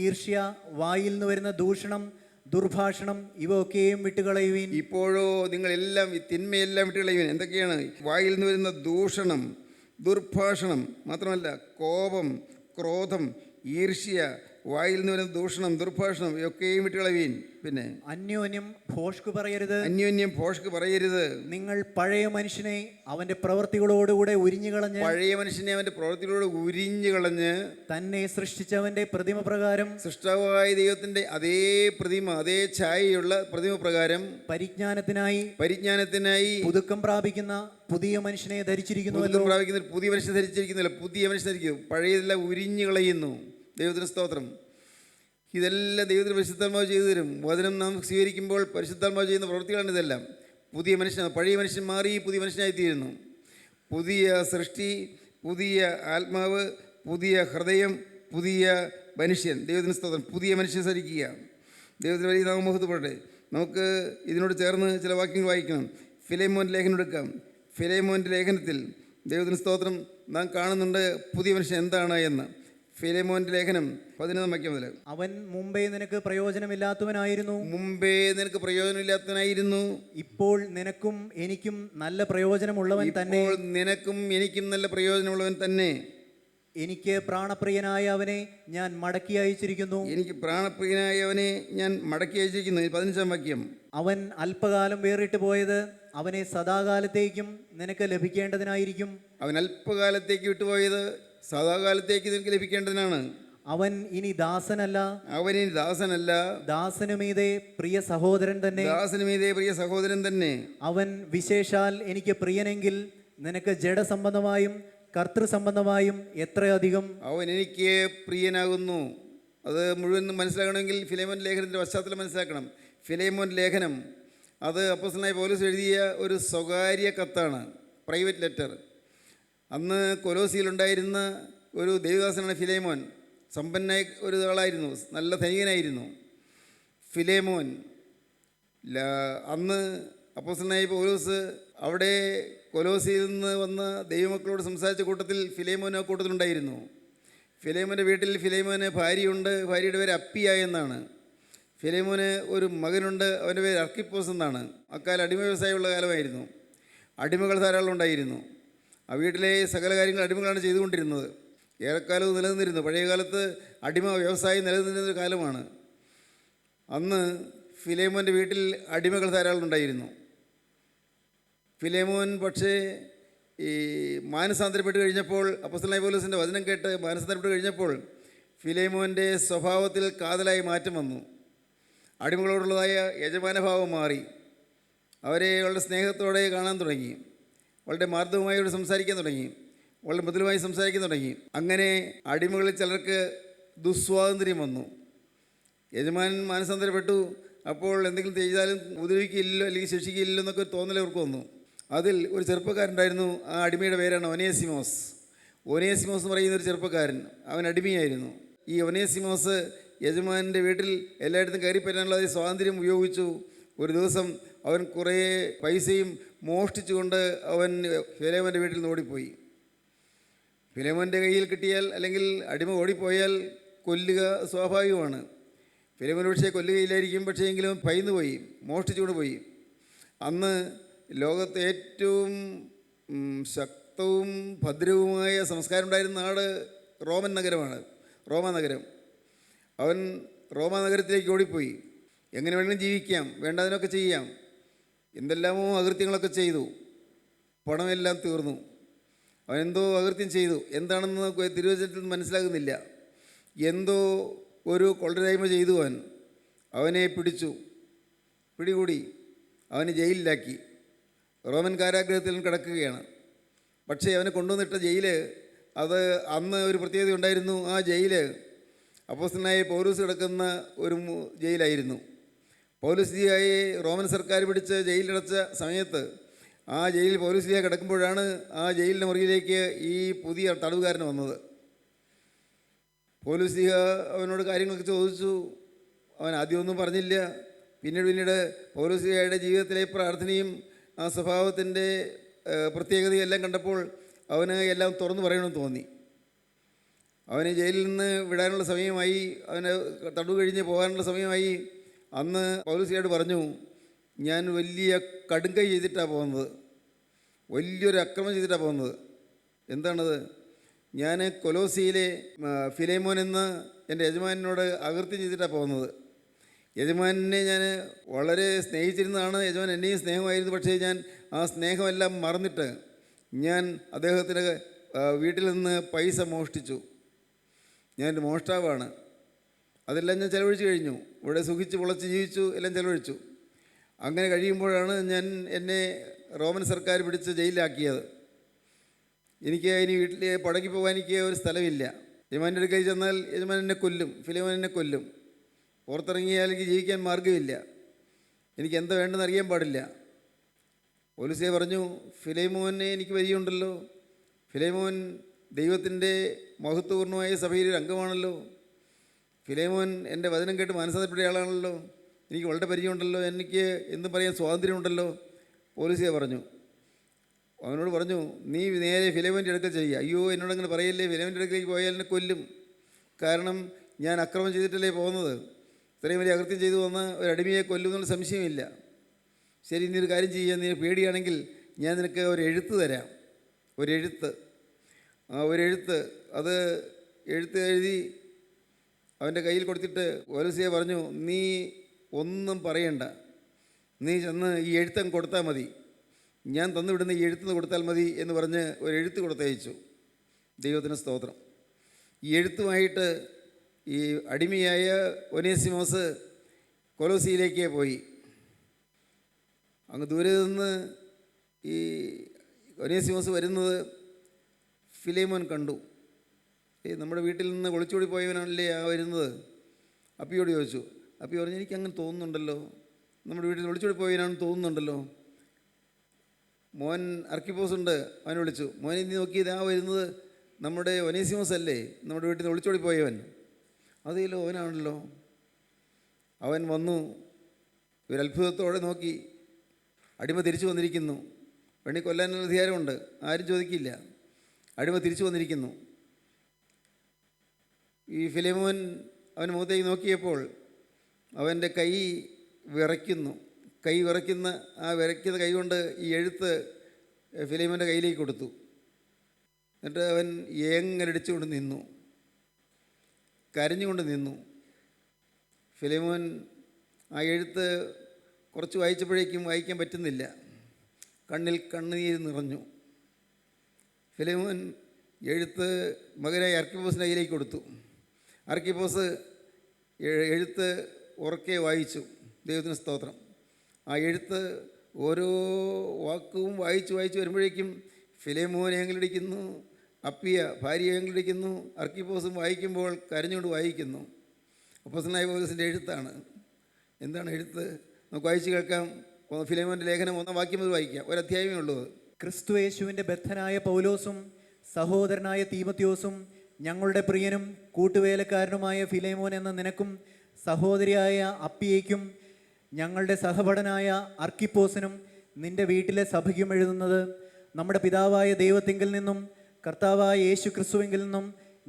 ഈർഷ്യ, വായിൽ നിന്ന് വരുന്ന ദൂഷണം, ദുർഭാഷണം ഇവയൊക്കെയും വിട്ടുകളയുവീൻ. ഇപ്പോഴോ നിങ്ങളെല്ലാം ഈ തിന്മയെല്ലാം വിട്ടുകളയുവീൻ. എന്തൊക്കെയാണ്? വായിൽ നിന്ന് വരുന്ന ദൂഷണം, ദുർഭാഷണം, മാത്രമല്ല കോപം, ക്രോധം, ഈർഷ്യ, വായിൽ നിന്ന് വരുന്ന ദൂഷണം, ദുർഭാഷണം ഇവയൊക്കെയും വിട്ടുകളയുവീൻ. പിന്നെ അന്യോന്യം ഭോഷ്ക് പറയരുത്. നിങ്ങൾ പഴയ മനുഷ്യനെ അവന്റെ പ്രവൃത്തികളോടുകൂടെ ഉരിഞ്ഞു കളഞ്ഞ് തന്നെ സൃഷ്ടിച്ചവന്റെ പ്രതിമ പ്രകാരം, സൃഷ്ടാവായ ദൈവത്തിന്റെ അതേ പ്രതിമ, അതേ ഛായയുള്ള പ്രതിമ പ്രകാരം പരിജ്ഞാനത്തിനായി പുതുക്കം പ്രാപിക്കുന്ന പുതിയ മനുഷ്യനെ ധരിച്ചിരിക്കുന്നു. പുതിയ മനുഷ്യനെ ധരിച്ചിരിക്കുന്നു. പഴയതെല്ലാം ഉരിഞ്ഞു കളയുന്നു. ദൈവത്തിന് സ്തോത്രം. ഇതെല്ലാം ദൈവത്തിന് പരിശുദ്ധാത്മാവ് ചെയ്തു തരും. വചനം നാം സ്വീകരിക്കുമ്പോൾ പരിശുദ്ധാത്മാവ് ചെയ്യുന്ന പ്രവൃത്തികളാണ് ഇതെല്ലാം. പുതിയ മനുഷ്യൻ, പഴയ മനുഷ്യൻ മാറി പുതിയ മനുഷ്യനായിത്തീരുന്നു. പുതിയ സൃഷ്ടി, പുതിയ ആത്മാവ്, പുതിയ ഹൃദയം, പുതിയ മനുഷ്യൻ. ദൈവത്തിന് സ്തോത്രം. പുതിയ മനുഷ്യൻ സരിക്കുക. ദൈവത്തിന് വലിയ നാമം മഹത്വപ്പെടട്ടെ. നമുക്ക് ഇതിനോട് ചേർന്ന് ചില വാക്യങ്ങൾ വായിക്കണം. ഫിലേമോൻ്റെ ലേഖനം എടുക്കാം. ഫിലേമോൻ്റെ ലേഖനത്തിൽ ദൈവത്തിന് സ്തോത്രം നാം കാണുന്നുണ്ട് പുതിയ മനുഷ്യൻ എന്താണ് എന്ന്. ഫിലേമോൻ്റെ ലേഖനം 11-ാം വാക്യം മുതൽ. അവൻ മുമ്പേ നിനക്ക് പ്രയോജനമില്ലാത്തവനായിരുന്നു. ഇപ്പോൾ നിനക്കും എനിക്കും നല്ല പ്രയോജനമുള്ളവൻ തന്നെ. എനിക്ക് പ്രാണപ്രിയനായ അവനെ ഞാൻ മടക്കി അയച്ചിരിക്കുന്നു. 15-ാം വാക്യം. അവൻ അല്പകാലം വേറിട്ട് പോയത് അവനെ സദാകാലത്തേക്കും നിനക്ക് ലഭിക്കേണ്ടതിനായിരിക്കും. അവൻ അല്പകാലത്തേക്ക് വിട്ടുപോയത് സദാകാലത്തേക്ക് നിനക്ക് ലഭിക്കേണ്ടതിനാണ്. അവൻ ഇനി ദാസനല്ല, അവനിനി ദാസനല്ല, ദാസനുമീതെ പ്രിയ സഹോദരൻ തന്നെ. ദാസനുമീതേ പ്രിയ സഹോദരൻ തന്നെ. അവൻ വിശേഷാൽ എനിക്ക് പ്രിയനെങ്കിൽ നിനക്ക് ജഡസംബന്ധമായും കർത്തൃസംബന്ധമായും എത്രയധികം. അവൻ എനിക്ക് പ്രിയനാകുന്നു. അത് മുഴുവൻ മനസ്സിലാക്കണമെങ്കിൽ ഫിലേമോൻ ലേഖനത്തിൻ്റെ പശ്ചാത്തലം മനസ്സിലാക്കണം. ഫിലേമോൻ ലേഖനം അത് അപ്പോസ്തലനായ പൗലോസ് എഴുതിയ ഒരു സ്വകാര്യ കത്താണ്, പ്രൈവറ്റ് ലെറ്റർ. അന്ന് കൊലോസിയിലുണ്ടായിരുന്ന ഒരു ദേവദാസനാണ് ഫിലേമോൻ. സമ്പന്നനായ ഒരു ആളായിരുന്നു, നല്ല ധനികനായിരുന്നു ഫിലേമോൻ. അന്ന് അപ്പോസ്തലനായ പൗലോസ് അവിടെ കൊലോസിയിൽ നിന്ന് വന്ന ദൈവമക്കളോട് സംസാരിച്ച കൂട്ടത്തിൽ ഫിലേമോൻ ആ കൂട്ടത്തിലുണ്ടായിരുന്നു. ഫിലേമോൻ്റെ വീട്ടിൽ ഫിലേമോന് ഭാര്യയുണ്ട്. ഭാര്യയുടെ പേര് അപ്പിയ എന്നാണ്. ഫിലേമോന് ഒരു മകനുണ്ട്, അവൻ്റെ പേര് അർക്കിപ്പോസ് എന്നാണ്. അക്കാലം അടിമ വ്യവസായമുള്ള കാലമായിരുന്നു. അടിമകൾ ധാരാളം ഉണ്ടായിരുന്നു. ആ വീട്ടിലെ സകല കാര്യങ്ങൾ അടിമകളാണ് ചെയ്തുകൊണ്ടിരുന്നത്. ഏറെക്കാലം നിലനിന്നിരുന്നു. പഴയ കാലത്ത് അടിമ വ്യവസായം നിലനിന്നിരുന്ന കാലമാണ്. അന്ന് ഫിലേമോൻ്റെ വീട്ടിൽ അടിമകൾ ധാരാളം ഉണ്ടായിരുന്നു. ഫിലേമോൻ പക്ഷേ ഈ മാനസാന്തരപ്പെട്ട് കഴിഞ്ഞപ്പോൾ, അപ്പോസ്തലനായ പൗലോസിൻ്റെ വചനം കേട്ട് മാനസാന്തരപ്പെട്ട് കഴിഞ്ഞപ്പോൾ ഫിലേമോൻ്റെ സ്വഭാവത്തിൽ കാതലായി മാറ്റം വന്നു. അടിമകളോടുള്ളതായ യജമാനഭാവം മാറി. അവരെ വളരെ സ്നേഹത്തോടെ കാണാൻ തുടങ്ങി. വളരെ മാർദ്ദവമായി സംസാരിക്കാൻ തുടങ്ങി. വളരെ മൃദുലമായി സംസാരിക്കാൻ തുടങ്ങി. അങ്ങനെ അടിമകളിൽ ചിലർക്ക് ദുസ്വാതന്ത്ര്യം വന്നു. യജമാനൻ മാനസാന്തരപ്പെട്ടു. അപ്പോൾ എന്തെങ്കിലും ചെയ്താലും ഉപദ്രവിക്കില്ലല്ലോ അല്ലെങ്കിൽ ശിക്ഷിക്കില്ലല്ലോ എന്നൊക്കെ ഒരു തോന്നൽ അവർക്ക് വന്നു. അതിൽ ഒരു ചെറുപ്പക്കാരുണ്ടായിരുന്നു. ആ അടിമയുടെ പേരാണ് ഒനേസിമോസ്. ഒനേസിമോസ് എന്ന് പറയുന്ന ഒരു ചെറുപ്പക്കാരൻ, അവൻ അടിമയായിരുന്നു. ഈ ഒനേസിമോസ് യജമാനൻ്റെ വീട്ടിൽ എല്ലായിടത്തും കയറിപ്പറ്റാനുള്ള സ്വാതന്ത്ര്യം ഉപയോഗിച്ചു. ഒരു ദിവസം അവൻ കുറേ പൈസയും മോഷ്ടിച്ചുകൊണ്ട് അവൻ ഫിലേമോൻ്റെ വീട്ടിൽ നിന്ന് ഓടിപ്പോയി. ഫിലേമോൻ്റെ കയ്യിൽ കിട്ടിയാൽ അല്ലെങ്കിൽ അടിമ ഓടിപ്പോയാൽ കൊല്ലുക സ്വാഭാവികമാണ്. ഫിലേമോൻ പക്ഷേ കൊല്ലുകയില്ലായിരിക്കും, പക്ഷേ എങ്കിലും ഭയന്നു പോയി, മോഷ്ടിച്ചുകൊണ്ട് പോയി. അന്ന് ലോകത്തെ ഏറ്റവും ശക്തവും ഭദ്രവുമായ സംസ്കാരം ഉണ്ടായിരുന്ന നാട് റോമൻ നഗരമാണ്, റോമാ നഗരം. അവൻ റോമാ നഗരത്തിലേക്ക് ഓടിപ്പോയി. എങ്ങനെ വേണമെങ്കിലും ജീവിക്കാം, വേണ്ടതിനൊക്കെ ചെയ്യാം. എന്തെല്ലാമോ അകൃത്യങ്ങളൊക്കെ ചെയ്തു. പണമെല്ലാം തീർന്നു. അവനെന്തോ അകൃത്യം ചെയ്തു. എന്താണെന്ന് തിരുവചനത്തിൽ മനസ്സിലാകുന്നില്ല. എന്തോ ഒരു കൊള്ളരായ്മ ചെയ്തു. അവനെ പിടികൂടി അവനെ ജയിലിലാക്കി. റോമൻ കാരാഗ്രഹത്തിൽ കിടക്കുകയാണ്. പക്ഷേ അവനെ കൊണ്ടുവന്നിട്ട ജയില് അത് അന്ന് ഒരു പ്രത്യേകത ഉണ്ടായിരുന്നു. ആ ജയില് അപ്പോസ്തലനായ പൗലോസ് കിടക്കുന്ന ഒരു ജയിലായിരുന്നു. പൗലോസ്ലിഹായെ റോമൻ സർക്കാർ പിടിച്ച് ജയിലിലടച്ച സമയത്ത് ആ ജയിലിൽ പൗലോസ്ലിഹ കിടക്കുമ്പോഴാണ് ആ ജയിലിൻ്റെ മുറിയിലേക്ക് ഈ പുതിയ തടവുകാരൻ വന്നത്. പൗലോസ്ലിഹ അവനോട് കാര്യങ്ങളൊക്കെ ചോദിച്ചു. അവൻ ആദ്യമൊന്നും പറഞ്ഞില്ല. പിന്നീട് പൗലോസ്ലിഹയുടെ ജീവിതത്തിലെ പ്രാർത്ഥനയും ആ സ്വഭാവത്തിൻ്റെ പ്രത്യേകതയും എല്ലാം കണ്ടപ്പോൾ അവന് എല്ലാം തുറന്നു പറയണമെന്ന് തോന്നി. അവന് ജയിലിൽ നിന്ന് വിടാനുള്ള സമയമായി, അവന് തടവ് കഴിഞ്ഞ് പോകാനുള്ള സമയമായി. അന്ന് പൗലോസ്ലിഹയോട് പറഞ്ഞു, ഞാൻ വലിയ കടുങ്കൈ ചെയ്തിട്ടാണ് പോകുന്നത്, വലിയൊരു അക്രമം ചെയ്തിട്ടാണ് പോകുന്നത്. എന്താണത്? ഞാൻ കൊലോസിയിലെ ഫിലേമോൻ എന്ന എൻ്റെ യജമാനോട് അകൃത്യം ചെയ്തിട്ടാണ് പോകുന്നത്. യജമാനെ ഞാൻ വളരെ സ്നേഹിച്ചിരുന്നതാണ്. യജമാൻ എന്നെയും സ്നേഹമായിരുന്നു. പക്ഷേ ഞാൻ ആ സ്നേഹമെല്ലാം മറന്നിട്ട് ഞാൻ അദ്ദേഹത്തിൻ്റെ വീട്ടിൽ നിന്ന് പൈസ മോഷ്ടിച്ചു. ഞാനൊരു മോഷ്ടാവാണ്. അതെല്ലാം ഞാൻ ചിലവഴിച്ച് കഴിഞ്ഞു. ഇവിടെ സുഖിച്ച് പൊളച്ച് ജീവിച്ചു, എല്ലാം ചിലവഴിച്ചു. അങ്ങനെ കഴിയുമ്പോഴാണ് എന്നെ റോമൻ സർക്കാർ പിടിച്ച് ജയിലിലാക്കിയത്. എനിക്ക് ഇനി വീട്ടിൽ പടക്കി പോകാൻ എനിക്ക് ഒരു സ്ഥലമില്ല. യജമാൻ്റെ അടുക്കൽ ചെന്നാൽ യജമാൻ എന്നെ കൊല്ലും, ഫിലേമോൻ എന്നെ കൊല്ലും. പുറത്തിറങ്ങിയാൽ എനിക്ക് ജീവിക്കാൻ മാർഗ്ഗമില്ല. എനിക്ക് എന്താ വേണ്ടെന്ന് അറിയാൻ പാടില്ല. പൗലോസ്ലിഹ പറഞ്ഞു, ഫിലേമോനെ എനിക്ക് പരിചയമുണ്ടല്ലോ. ഫിലേമോൻ ദൈവത്തിൻ്റെ മഹത്വപൂർണ്ണമായ സഭയിലൊരു അംഗമാണല്ലോ. ഫിലേമോൻ എൻ്റെ വചനം കേട്ട് മാനസാന്തരപ്പെട്ട ആളാണല്ലോ. എനിക്ക് വളരെ പരിചയമുണ്ടല്ലോ. എനിക്ക് എന്തും പറയാൻ സ്വാതന്ത്ര്യമുണ്ടല്ലോ. പൗലോസ്ലിഹ പറഞ്ഞു. അവനോട് പറഞ്ഞു, നീ നേരെ ഫിലേമോൻ്റെ അടുക്കൽ ചെയ്യുക. അയ്യോ, എന്നോടങ്ങനെ പറയല്ലേ, ഫിലേമോൻ്റെ അടുക്കലേക്ക് പോയാൽ എന്നെ കൊല്ലും. കാരണം ഞാൻ അക്രമം ചെയ്തിട്ടല്ലേ പോകുന്നത്. ഇത്രയും വലിയ അകൃത്യം ചെയ്തു വന്ന് ഒരു അടിമയെ കൊല്ലുമെന്നുള്ള സംശയമില്ല. ശരി, നീ ഒരു കാര്യം ചെയ്യുക. നീ പേടിയാണെങ്കിൽ ഞാൻ നിനക്ക് ഒരു എഴുത്ത് തരാം. ഒരെഴുത്ത് അത് എഴുതി അവൻ്റെ കയ്യിൽ കൊടുത്തിട്ട് പൗലോസ്ലിഹ പറഞ്ഞു, നീ ഒന്നും പറയണ്ട, നീ ചെന്ന് ഈ എഴുത്തങ്ങ് കൊടുത്താൽ മതി, ഞാൻ തന്നുവിടുന്ന ഈ എഴുത്തുനിന്ന് കൊടുത്താൽ മതി എന്ന് പറഞ്ഞ് ഒരു എഴുത്ത് കൊടുത്തയച്ചു. ദൈവത്തിന് സ്തോത്രം. ഈ എഴുത്തുമായിട്ട് ഈ അടിമയായ ഒനേസിമോസ് കൊലോസിയിലേക്ക് പോയി. അങ്ങ് ദൂരെ നിന്ന് ഈ ഒനേസിമോസ് വരുന്നത് ഫിലേമോൻ കണ്ടു. നമ്മുടെ വീട്ടിൽ നിന്ന് ഒളിച്ചോടി പോയവനല്ലേ ആ വരുന്നത്? അപ്പിയോട് ചോദിച്ചു. അപ്പി പറഞ്ഞു, എനിക്ക് അങ്ങനെ തോന്നുന്നുണ്ടല്ലോ, നമ്മുടെ വീട്ടിൽ ഒളിച്ചോടി പോയവനാണെന്ന് തോന്നുന്നുണ്ടല്ലോ. മോൻ അർക്കിപ്പോസ് ഉണ്ട്, അവനെ വിളിച്ചു. മോനെ നീ നോക്കിയത് ആ വരുന്നത് നമ്മുടെ ഒനേസിമോസ് അല്ലേ, നമ്മുടെ വീട്ടിൽ നിന്ന് ഒളിച്ചോടി പോയവൻ? അതേലോ, അവനാണല്ലോ. അവൻ വന്നു, ഒരു അത്ഭുതത്തോടെ നോക്കി. അടിമ തിരിച്ചു വന്നിരിക്കുന്നു. വേണ്ടി കൊല്ലാനുള്ള അധികാരമുണ്ട്, ആരും ചോദിക്കില്ല. അടിമ തിരിച്ചു വന്നിരിക്കുന്നു. ഈ ഫിലേമോൻ അവൻ മുഖത്തേക്ക് നോക്കിയപ്പോൾ അവൻ്റെ കൈ വിറയ്ക്കുന്നു. കൈ വിറയ്ക്കുന്ന ആ വിറയ്ക്കുന്ന കൈ കൊണ്ട് ഈ എഴുത്ത് ഫിലേമോൻ്റെ കയ്യിലേക്ക് കൊടുത്തു. എന്നിട്ട് അവൻ ഏങ്ങലടിച്ചുകൊണ്ട് നിന്നു, കരഞ്ഞുകൊണ്ട് നിന്നു. ഫിലേമോൻ ആ എഴുത്ത് കുറച്ച് വായിച്ചപ്പോഴേക്കും വായിക്കാൻ പറ്റുന്നില്ല. കണ്ണിൽ കണ്ണുനീര് നിറഞ്ഞു. ഫിലേമോൻ എഴുത്ത് മകനായ അർക്കിപ്പോസിൻ്റെ കയ്യിലേക്ക് കൊടുത്തു. അർക്കിപ്പോസ് എഴുത്ത് ഉറക്കെ വായിച്ചു. ദൈവത്തിന് സ്തോത്രം. ആ എഴുത്ത് ഓരോ വാക്കും വായിച്ച് വരുമ്പോഴേക്കും ഫിലേമോൻ ഏങ്ങലടിക്കുന്നു, അപ്പിയ ഭാര്യ ഏങ്ങലടിക്കുന്നു, അർക്കിപ്പോസും വായിക്കുമ്പോൾ കരഞ്ഞുകൊണ്ട് വായിക്കുന്നു. അപ്പോസ്തലനായ പൗലോസിൻ്റെ എഴുത്താണ്. എന്താണ് എഴുത്ത്? നമുക്ക് വായിച്ച് കേൾക്കാം. ഫിലേമോൻ്റെ ലേഖനം 1 വാക്യം മുതൽ വായിക്കാം. ഒരധ്യായമേ ഉള്ളത്. ക്രിസ്തു യേശുവിൻ്റെ ബദ്ധനായ പൗലോസും സഹോദരനായ തീമത്യോസും ഞങ്ങളുടെ പ്രിയനും കൂട്ടുവേലക്കാരനുമായ ഫിലേമോൻ എന്ന നിനക്കും സഹോദരിയായ അപ്പിയയ്ക്കും ഞങ്ങളുടെ സഹപടനായ അർക്കിപ്പോസിനും നിന്റെ വീട്ടിലെ സഭയ്ക്കും എഴുതുന്നത്, നമ്മുടെ പിതാവായ ദൈവത്തിങ്കിൽ നിന്നും കർത്താവായ യേശു ക്രിസ്തുവിങ്കിൽ നിന്നും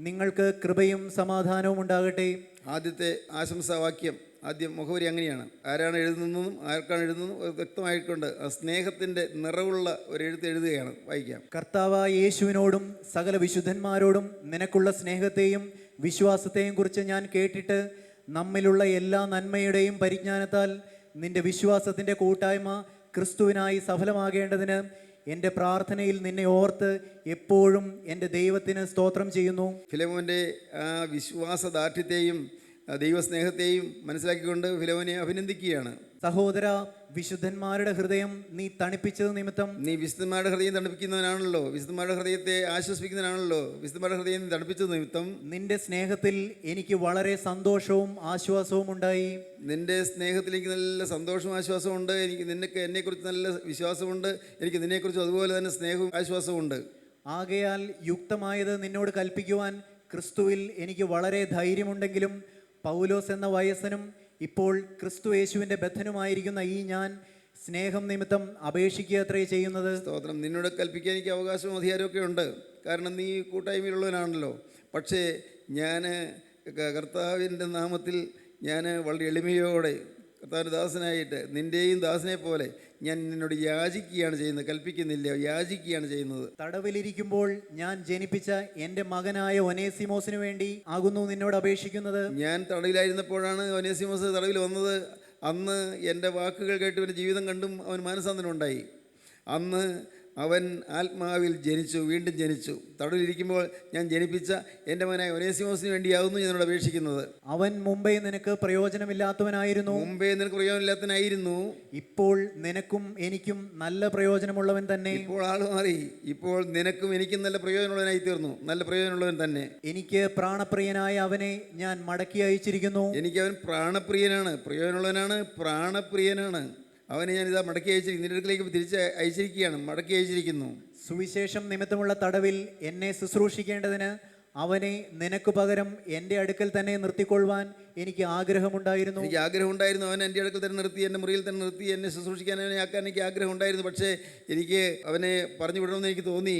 നിങ്ങൾക്ക് കൃപയും സമാധാനവും ഉണ്ടാകട്ടെ. ആദ്യത്തെ ആശംസാവാക്യം, ആദ്യം മുഖവരി അങ്ങനെയാണ്. ആരാണ് എഴുതുന്നതെന്നും ആർക്കാണ് എഴുതുന്നതും വ്യക്തമായിക്കൊണ്ട് ആ സ്നേഹത്തിൻ്റെ നിറവുള്ള ഒരു എഴുത്ത് എഴുതുകയാണ്. വായിക്കാം. കർത്താവായ യേശുവിനോടും സകല വിശുദ്ധന്മാരോടും നിനക്കുള്ള സ്നേഹത്തെയും വിശ്വാസത്തെയും കുറിച്ച് ഞാൻ കേട്ടിട്ട് നമ്മിലുള്ള എല്ലാ നന്മയുടെയും പരിജ്ഞാനത്താൽ നിന്റെ വിശ്വാസത്തിൻ്റെ കൂട്ടായ്മ ക്രിസ്തുവിനായി സഫലമാകേണ്ടതിന് എൻ്റെ പ്രാർത്ഥനയിൽ നിന്നെ ഓർത്ത് എപ്പോഴും എൻ്റെ ദൈവത്തിന് സ്തോത്രം ചെയ്യുന്നു. ഫിലേമോൻ്റെ ആ വിശ്വാസദാർഢ്യത്തെയും ദൈവസ്നേഹത്തെയും മനസ്സിലാക്കിക്കൊണ്ട് ഫിലേമോനെ അഭിനന്ദിക്കുകയാണ്. സഹോദര, വിശുദ്ധന്മാരുടെ ഹൃദയം നീ തണുപ്പിച്ചത് നിമിത്തം നീ വിശുദ്ധന്മാരുടെ ഹൃദയം തണുപ്പിക്കുന്നവനാണല്ലോ, വിശുദ്ധന്മാരുടെ ഹൃദയത്തെ ആശ്വസിപ്പിക്കുന്നവനാണല്ലോ. വിശുദ്ധന്മാരുടെ ഹൃദയം തണുപ്പിച്ചത് നിമിത്തം നിന്റെ സ്നേഹത്തിൽ എനിക്ക് വളരെ സന്തോഷവും ആശ്വാസവും ഉണ്ടായി. നിന്റെ സ്നേഹത്തിൽ എനിക്ക് നല്ല സന്തോഷവും ആശ്വാസവും ഉണ്ട്. എനിക്ക് നിനക്ക് എന്നെക്കുറിച്ച് നല്ല വിശ്വാസമുണ്ട്. എനിക്ക് നിന്നെക്കുറിച്ച് അതുപോലെ തന്നെ സ്നേഹവും ആശ്വാസവും ഉണ്ട്. ആകയാൽ യുക്തമായത് നിന്നോട് കൽപ്പിക്കുവാൻ ക്രിസ്തുവിൽ എനിക്ക് വളരെ ധൈര്യമുണ്ടെങ്കിലും പൗലോസ് എന്ന വയസ്സനും ഇപ്പോൾ ക്രിസ്തു യേശുവിൻ്റെ ബദ്ധനുമായിരിക്കുന്ന ഈ ഞാൻ സ്നേഹം നിമിത്തം അപേക്ഷിക്കുക അത്രേ ചെയ്യുന്നത്. സ്തോത്രം. നിന്നോട് കൽപ്പിക്കാൻ എനിക്ക് അവകാശവും അധികാരമൊക്കെ ഉണ്ട്, കാരണം നീ കൂട്ടായ്മയിലുള്ളവനാണല്ലോ. പക്ഷേ ഞാൻ കർത്താവിൻ്റെ നാമത്തിൽ ഞാൻ വളരെ എളിമയോടെ കർത്താവിൻ്റെ ദാസനായിട്ട് നിൻ്റെയും ദാസനെ പോലെ ഞാൻ നിന്നോട് യാചിക്കുകയാണ് ചെയ്യുന്നത്, കൽപ്പിക്കുന്നില്ല, യാചിക്കുകയാണ് ചെയ്യുന്നത്. തടവിലിരിക്കുമ്പോൾ ഞാൻ ജനിപ്പിച്ച എൻ്റെ മകനായ ഒനേസിമോസിനു വേണ്ടി ആകുന്നു നിന്നോട് അപേക്ഷിക്കുന്നത്. ഞാൻ തടവിലായിരുന്നപ്പോഴാണ് ഒനേസിമോസ് തടവിൽ വന്നത്. അന്ന് എൻ്റെ വാക്കുകൾ കേട്ട് അവൻ്റെ ജീവിതം കണ്ടും അവൻ മാനസാന്തരം ഉണ്ടായി. അന്ന് അവൻ ആത്മാവിൽ ജനിച്ചു, വീണ്ടും ജനിച്ചു. തടവിലിരിക്കുമ്പോൾ ഞാൻ ജനിപ്പിച്ച എൻ്റെ മകനായ ഒനേസിമോസിന് വേണ്ടിയാകുന്നു ഞാനോട് അപേക്ഷിക്കുന്നത്. അവൻ മുമ്പേ നിനക്ക് പ്രയോജനമില്ലാത്തവനായിരുന്നു. ഇപ്പോൾ നിനക്കും എനിക്കും നല്ല പ്രയോജനമുള്ളവൻ തന്നെ. ഇപ്പോൾ ആൾ മാറി. ഇപ്പോൾ നിനക്കും എനിക്കും നല്ല പ്രയോജനമുള്ളവനായി തീർന്നു, നല്ല പ്രയോജനമുള്ളവൻ തന്നെ. എനിക്ക് പ്രാണപ്രിയനായ അവനെ ഞാൻ മടക്കി അയച്ചിരിക്കുന്നു. എനിക്ക് അവൻ പ്രാണപ്രിയനാണ്, പ്രയോജനമുള്ളവനാണ്, പ്രാണപ്രിയനാണ്. അവനെ ഞാനിതാ മടക്കി അയച്ചിരിക്കുന്നു, നിന്റെ അടുക്കിലേക്ക് തിരിച്ച് അയച്ചിരിക്കുകയാണ്, മടക്കി അയച്ചിരിക്കുന്നു. സുവിശേഷം നിമിത്തമുള്ള തടവിൽ എന്നെ ശുശ്രൂഷിക്കേണ്ടതിന് അവനെ നിനക്ക് പകരം എൻ്റെ അടുക്കൽ തന്നെ നിർത്തിക്കൊള്ളുവാൻ എനിക്ക് ആഗ്രഹമുണ്ടായിരുന്നു. അവൻ എൻ്റെ അടുക്കൽ തന്നെ നിർത്തി, എൻ്റെ മുറിയിൽ തന്നെ നിർത്തി എന്നെ ശുശ്രൂഷിക്കാൻ, അവനെ ആക്കാൻ എനിക്ക് ആഗ്രഹമുണ്ടായിരുന്നു. പക്ഷേ എനിക്ക് അവനെ പറഞ്ഞു വിടണമെന്ന് എനിക്ക് തോന്നി.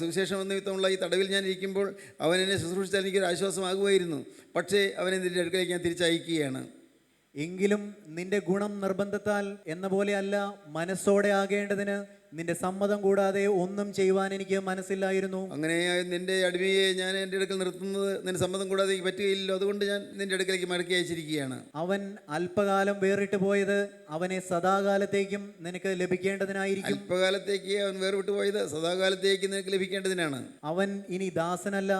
സുവിശേഷം നിമിത്തമുള്ള ഈ തടവിൽ ഞാൻ ഇരിക്കുമ്പോൾ അവൻ എന്നെ ശുശ്രൂഷിച്ചാൽ എനിക്കൊരു ആശ്വാസമാകുമായിരുന്നു. പക്ഷേ അവനെ നിൻ്റെ അടുക്കലേക്ക് ഞാൻ തിരിച്ചയക്കുകയാണ്. എങ്കിലും നിന്റെ ഗുണം നിർബന്ധത്താൽ എന്ന പോലെ അല്ല, മനസ്സോടെ ആകേണ്ടതിന് നിന്റെ സമ്മതം കൂടാതെ ഒന്നും ചെയ്യുവാൻ എനിക്ക് മനസ്സില്ലായിരുന്നു. അങ്ങനെ നിന്റെ അടിമയെ ഞാൻ എൻ്റെ അടുക്കൽ നിർത്തുന്നത് നിന്റെ സമ്മതം കൂടാതെ എനിക്ക് പറ്റുകയില്ലല്ലോ. അതുകൊണ്ട് ഞാൻ നിന്റെ അടുക്കലേക്ക് മടക്കി അയച്ചിരിക്കുകയാണ്. അവൻ അല്പകാലം വേറിട്ട് പോയത് അവനെ സദാകാലത്തേക്കും നിനക്ക് ലഭിക്കേണ്ടതിനായിരിക്കും. അല്പകാലത്തേക്ക് അവൻ വേർവിട്ട് പോയത് സദാകാലത്തേക്ക് നിനക്ക് ലഭിക്കേണ്ടതിനാണ്. അവൻ ഇനി ദാസനല്ല,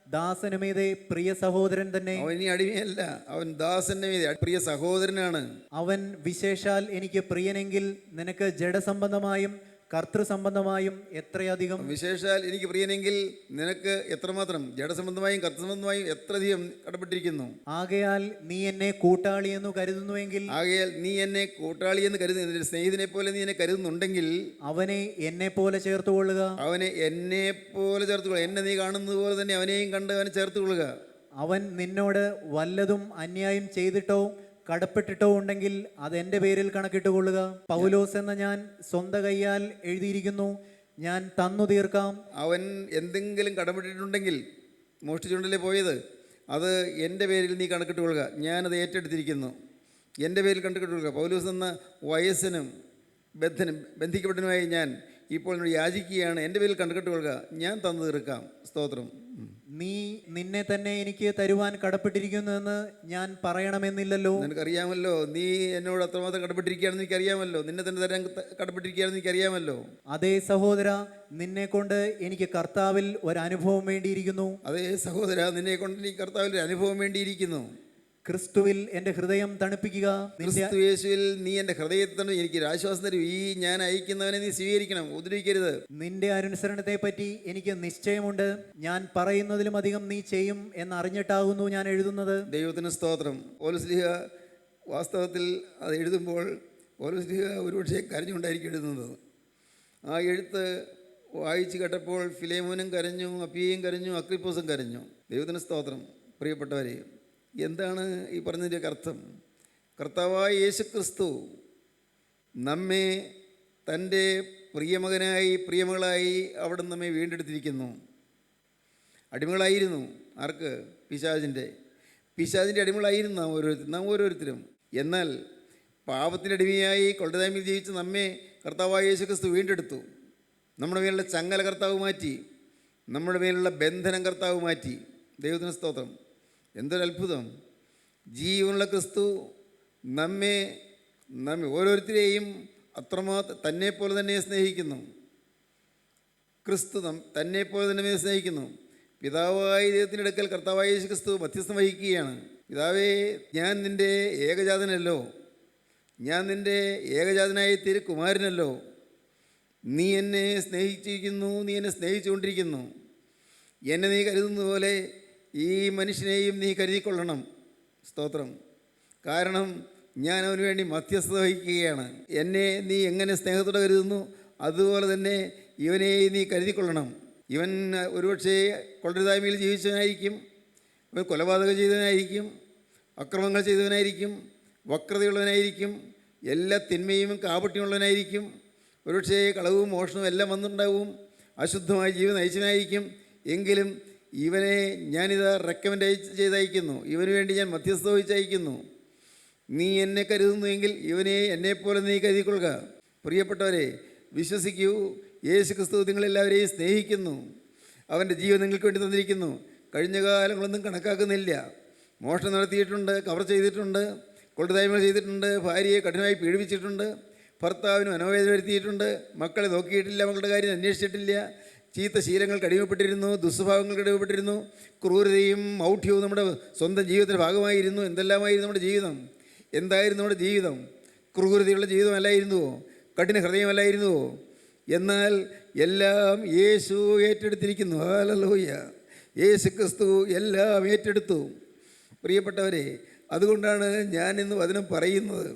ദാസനുമീതെ പ്രിയ സഹോദരൻ തന്നെ. അവൻ ഇനി അടിമയല്ല, അവൻ ദാസന്റെ മീതെ പ്രിയ സഹോദരനാണ്. അവൻ വിശേഷാൽ എനിക്ക് പ്രിയനെങ്കിൽ നിനക്ക് ജഡസംബന്ധമായും കർത്തൃസംബന്ധമായും എത്രയധികം. വിശേഷാൽ എനിക്ക് പ്രിയനെങ്കിൽ നിനക്ക് എത്രമാത്രം ജഡസംബന്ധമായും കർത്തൃസംബന്ധമായും എത്രയധികം കടപ്പെട്ടിരിക്കുന്നു. ആകയാൽ നീ എന്നെ കൂട്ടാളിയെന്നു കരുതുന്നുവെങ്കിൽ, ആകയാൽ നീ എന്നെ കൂട്ടാളിയെന്ന് കരുതുന്നു, നിന്റെ സ്നേഹിതനെ പോലെ നീ എന്നെ കരുതുന്നുണ്ടെങ്കിൽ അവനെ എന്നെ പോലെ ചേർത്തുകൊള്ളുക. അവനെ എന്നെ പോലെ ചേർത്തുകൊള്ളുക. എന്നെ നീ കാണുന്നത് പോലെ തന്നെ അവനെയും കണ്ട് അവനെ ചേർത്തുകൊള്ളുക. അവൻ നിന്നോട് വല്ലതും അന്യായം ചെയ്തിട്ടോ കടപ്പെട്ടിട്ടോ ഉണ്ടെങ്കിൽ അത് എൻ്റെ പേരിൽ കണക്കിട്ടുകൊള്ളുക. പൗലോസ് എന്ന ഞാൻ സ്വന്തം കൈയാൽ എഴുതിയിരിക്കുന്നു, ഞാൻ തന്നു തീർക്കാം. അവൻ എന്തെങ്കിലും കടപ്പെട്ടിട്ടുണ്ടെങ്കിൽ, മോഷ്ടിച്ചുകൊണ്ടല്ലേ പോയത്, അത് എൻ്റെ പേരിൽ നീ കണക്കിട്ടുകൊള്ളുക. ഞാനത് ഏറ്റെടുത്തിരിക്കുന്നു, എൻ്റെ പേരിൽ കണക്കിട്ടുകൊള്ളുക. പൗലോസ് എന്ന വയസ്സനും ബന്ധിക്കപ്പെട്ടനുമായി ഞാൻ ഇപ്പോൾ യാചിക്കുകയാണ്, എൻ്റെ പേരിൽ കണക്കിട്ടുകൊള്ളുക, ഞാൻ തന്നു തീർക്കാം. സ്തോത്രം. നീ നിന്നെ തന്നെ എനിക്ക് തരുവാൻ കടപ്പെട്ടിരിക്കുന്നുവെന്ന് ഞാൻ പറയണമെന്നില്ലല്ലോ. നിനക്കറിയാമല്ലോ, നീ എന്നോട് അത്രമാത്രം കടപ്പെട്ടിരിക്കുകയാണെന്ന് എനിക്കറിയാമല്ലോ, നിന്നെ തന്നെ തരാൻ കടപ്പെട്ടിരിക്കുകയാണെന്ന് എനിക്കറിയാമല്ലോ. അതേ സഹോദര, നിന്നെ കൊണ്ട് എനിക്ക് കർത്താവിൽ ഒരനുഭവം വേണ്ടിയിരിക്കുന്നു. അതേ സഹോദര, നിന്നെ കൊണ്ട് എനിക്ക് കർത്താവിൽ ഒരു അനുഭവം വേണ്ടിയിരിക്കുന്നു. ക്രിസ്തുവിൽ എൻ്റെ ഹൃദയം തണുപ്പിക്കുക. ക്രിസ്തു യേശുവിൽ നീ എൻ്റെ ഹൃദയത്തിൽ തന്നെ എനിക്ക് ആശ്വാസം തരും. ഈ ഞാൻ അയക്കുന്നവനെ നീ സ്വീകരിക്കണം, ഉപദ്രവിക്കരുത്. നിന്റെ അനുസരണത്തെ പറ്റി എനിക്ക് നിശ്ചയമുണ്ട്, ഞാൻ പറയുന്നതിലും അധികം നീ ചെയ്യും എന്നറിഞ്ഞിട്ടാകുന്നു ഞാൻ എഴുതുന്നത്. ദൈവത്തിന് സ്തോത്രം. പൗലോസ്ലീഹ വാസ്തവത്തിൽ അത് എഴുതുമ്പോൾ പൗലോസ്ലീഹ ഒരുപക്ഷെ കരഞ്ഞുകൊണ്ടായിരിക്കും എഴുതുന്നത്. ആ എഴുത്ത് വായിച്ച് കേട്ടപ്പോൾ ഫിലേമോനും കരഞ്ഞു, അപ്പിയയും കരഞ്ഞു, അക്രിപ്പോസും കരഞ്ഞു. ദൈവത്തിന് സ്തോത്രം. പ്രിയപ്പെട്ടവരെ, എന്താണ് ഈ പറഞ്ഞതിൻ്റെയൊക്കെ അർത്ഥം? കർത്താവായ യേശുക്രിസ്തു നമ്മെ തൻ്റെ പ്രിയമകനായി പ്രിയമകളായി അവിടെ നമ്മെ വീണ്ടെടുത്തിരിക്കുന്നു. അടിമകളായിരുന്നു. ആർക്ക്? പിശാചിൻ്റെ അടിമകളായിരുന്നു നാം ഓരോരുത്തരും. എന്നാൽ പാപത്തിൻ്റെ അടിമയായി കൊള്ളതായ്മയിൽ ജീവിച്ച് നമ്മെ കർത്താവായ യേശുക്രിസ്തു വീണ്ടെടുത്തു. നമ്മുടെ മേലുള്ള ചങ്ങല കർത്താവ് മാറ്റി, നമ്മുടെ മേലുള്ള ബന്ധനം കർത്താവ് മാറ്റി. ദൈവത്തിന് സ്തോത്രം. എന്തൊരത്ഭുതം! ജീവനുള്ള ക്രിസ്തു നമ്മെ ഓരോരുത്തരെയും അത്രമാത്രം തന്നെപ്പോലെ തന്നെ സ്നേഹിക്കുന്നു. ക്രിസ്തു തന്നെപ്പോലെ തന്നെ സ്നേഹിക്കുന്നു. പിതാവായ ദൈവത്തിൻ്റെ അടുക്കൽ കർത്താവായ യേശു ക്രിസ്തു മധ്യസ്ഥം വഹിക്കുകയാണ്. പിതാവേ, ഞാൻ നിൻ്റെ ഏകജാതനല്ലോ, ഞാൻ നിൻ്റെ ഏകജാതനായ തിരുക്കുമാരനല്ലോ. നീ എന്നെ സ്നേഹിച്ചിരിക്കുന്നു, നീ എന്നെ സ്നേഹിച്ചുകൊണ്ടിരിക്കുന്നു. എന്നെ നീ കരുതുന്ന പോലെ ഈ മനുഷ്യനെയും നീ കരുതിക്കൊള്ളണം. സ്തോത്രം. കാരണം ഞാൻ അവന് വേണ്ടി മധ്യസ്ഥത വഹിക്കുകയാണ്. എന്നെ നീ എങ്ങനെ സ്നേഹത്തോടെ കരുതുന്നു, അതുപോലെ തന്നെ ഇവനെയും നീ കരുതിക്കൊള്ളണം. ഇവൻ ഒരുപക്ഷെ കൊള്ളരുതായ്മയിൽ ജീവിച്ചവനായിരിക്കും, ഇവൻ കൊലപാതകം ചെയ്തവനായിരിക്കും, അക്രമങ്ങൾ ചെയ്തവനായിരിക്കും, വക്രതയുള്ളവനായിരിക്കും, എല്ലാ തിന്മയും കാപട്യമുള്ളവനായിരിക്കും, ഒരുപക്ഷെ കളവും മോഷണവും എല്ലാം വന്നിട്ടുണ്ടാവും, അശുദ്ധമായ ജീവിതം നയിച്ചവനായിരിക്കും. എങ്കിലും ഇവനെ ഞാനിത് റെക്കമെൻഡ് ചെയ്തയക്കുന്നു, ഇവന് വേണ്ടി ഞാൻ മധ്യസ്ഥത വഹിച്ചയക്കുന്നു. നീ എന്നെ കരുതുന്നുവെങ്കിൽ ഇവനെ എന്നെപ്പോലെ നീ കരുതിക്കൊള്ളുക. പ്രിയപ്പെട്ടവരെ, വിശ്വസിക്കൂ, യേശു ക്രിസ്തു നിങ്ങളെല്ലാവരെയും സ്നേഹിക്കുന്നു. അവൻ്റെ ജീവൻ നിങ്ങൾക്ക് വേണ്ടി തന്നിരിക്കുന്നു. കഴിഞ്ഞ കാലങ്ങളൊന്നും കണക്കാക്കുന്നില്ല. മോഷണം നടത്തിയിട്ടുണ്ട്, കവർ ചെയ്തിട്ടുണ്ട്, കൊള്ളരുതായ്മ ചെയ്തിട്ടുണ്ട്, ഭാര്യയെ കഠിനമായി പീഡിപ്പിച്ചിട്ടുണ്ട്, ഭർത്താവിന് മനോവേദന വരുത്തിയിട്ടുണ്ട്, മക്കളെ നോക്കിയിട്ടില്ല, മക്കളുടെ കാര്യം അന്വേഷിച്ചിട്ടില്ല, ചീത്ത ശീലങ്ങൾക്ക് അടിമപ്പെട്ടിരുന്നു, ദുസ്വഭാവങ്ങൾക്ക് അടിമപ്പെട്ടിരുന്നു, ക്രൂരതയും മൗഢ്യവും നമ്മുടെ സ്വന്തം ജീവിതത്തിൻ്റെ ഭാഗമായിരുന്നു. എന്തെല്ലാമായിരുന്നു നമ്മുടെ ജീവിതം? എന്തായിരുന്നു നമ്മുടെ ജീവിതം? ക്രൂരതയുള്ള ജീവിതമല്ലായിരുന്നുവോ? കഠിന ഹൃദയമല്ലായിരുന്നുവോ? എന്നാൽ എല്ലാം യേശു ഏറ്റെടുത്തിരിക്കുന്നു. ഹല്ലേലൂയ! യേശു ക്രിസ്തു എല്ലാം ഏറ്റെടുത്തു. പ്രിയപ്പെട്ടവരെ, അതുകൊണ്ടാണ് ഞാൻ ഇന്ന് വചനം പറയുന്നത്.